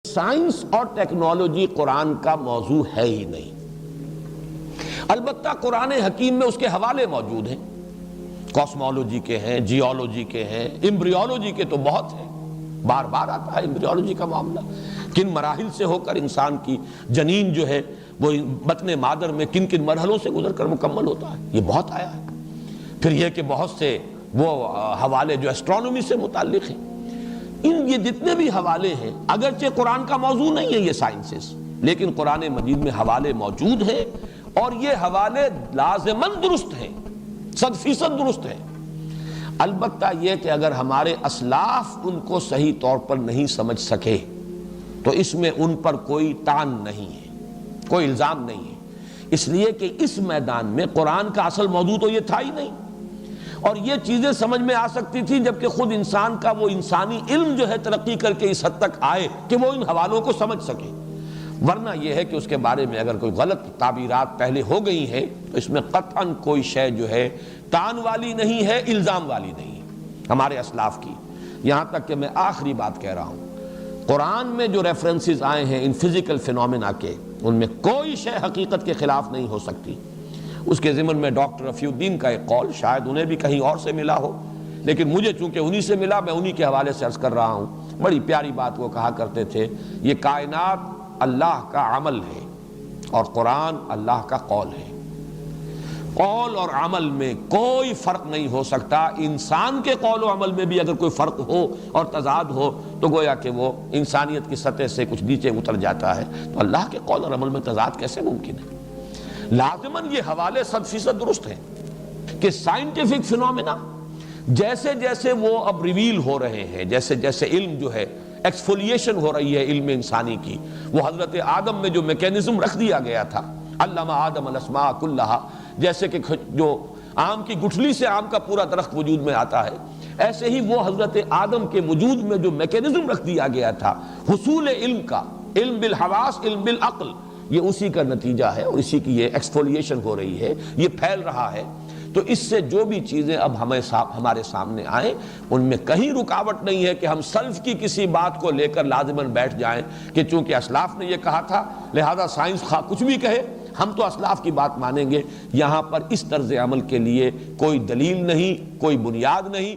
Science اور technology قرآن کا موضوع ہے ہی نہیں، البتہ قرآن حکیم میں اس کے حوالے موجود ہیں، کاسمولوجی کے ہیں، جیولوجی کے ہیں، امبریولوجی کے تو بہت ہیں، بار بار آتا ہے امبریولوجی کا معاملہ، کن مراحل سے ہو کر انسان کی جنین جو ہے وہ بطن مادر میں کن کن مرحلوں سے گزر کر مکمل ہوتا ہے، یہ بہت آیا ہے۔ پھر یہ کہ بہت سے وہ حوالے جو ایسٹرونومی سے متعلق ہیں، یہ جتنے بھی حوالے ہیں اگرچہ قرآن کا موضوع نہیں ہے یہ سائنسز، لیکن قرآن مجید میں حوالے موجود ہیں اور یہ حوالے لازماً درست ہیں، 100% درست ہیں۔ البتہ یہ کہ اگر ہمارے اسلاف ان کو صحیح طور پر نہیں سمجھ سکے تو اس میں ان پر کوئی طعن نہیں ہے، کوئی الزام نہیں ہے، اس لیے کہ اس میدان میں قرآن کا اصل موضوع تو یہ تھا ہی نہیں، اور یہ چیزیں سمجھ میں آ سکتی تھی جبکہ خود انسان کا وہ انسانی علم جو ہے ترقی کر کے اس حد تک آئے کہ وہ ان حوالوں کو سمجھ سکے، ورنہ یہ ہے کہ اس کے بارے میں اگر کوئی غلط تعبیرات پہلے ہو گئی ہیں تو اس میں قطعاً کوئی شے جو ہے طعن والی نہیں ہے، الزام والی نہیں ہے ہمارے اسلاف کی۔ یہاں تک کہ میں آخری بات کہہ رہا ہوں، قرآن میں جو ریفرنسز آئے ہیں ان فزیکل فینومینا کے، ان میں کوئی شے حقیقت کے خلاف نہیں ہو سکتی۔ اس کے ضمن میں ڈاکٹر رفیع الدین کا ایک قول، شاید انہیں بھی کہیں اور سے ملا ہو، لیکن مجھے چونکہ انہی سے ملا، میں انہی کے حوالے سے عرض کر رہا ہوں۔ بڑی پیاری بات وہ کہا کرتے تھے، یہ کائنات اللہ کا عمل ہے اور قرآن اللہ کا قول ہے، قول اور عمل میں کوئی فرق نہیں ہو سکتا۔ انسان کے قول و عمل میں بھی اگر کوئی فرق ہو اور تضاد ہو تو گویا کہ وہ انسانیت کی سطح سے کچھ نیچے اتر جاتا ہے، تو اللہ کے قول اور عمل میں تضاد کیسے ممکن ہے؟ لازماً یہ حوالے 100% درست ہیں کہ سائنٹیفک فینومینا جیسے جیسے وہ اب ریویل ہو رہے ہیں، جیسے جیسے علم جو ہے ایکسفولیشن ہو رہی ہے علم انسانی کی، وہ حضرت آدم میں جو میکینزم رکھ دیا گیا تھا، علم آدم الاسماء کلہا، جیسے کہ جو آم کی گٹھلی سے آم کا پورا درخت وجود میں آتا ہے، ایسے ہی وہ حضرت آدم کے وجود میں جو میکینزم رکھ دیا گیا تھا حصول علم کا، علم بالحواس، علم بالعقل، یہ اسی کا نتیجہ ہے اور اسی کی یہ ایکسفولیشن ہو رہی ہے، یہ پھیل رہا ہے۔ تو اس سے جو بھی چیزیں اب ہمارے سامنے آئیں ان میں کہیں رکاوٹ نہیں ہے کہ ہم سلف کی کسی بات کو لے کر لازماً بیٹھ جائیں کہ چونکہ اسلاف نے یہ کہا تھا لہذا سائنس خواہ کچھ بھی کہے ہم تو اسلاف کی بات مانیں گے۔ یہاں پر اس طرز عمل کے لیے کوئی دلیل نہیں، کوئی بنیاد نہیں۔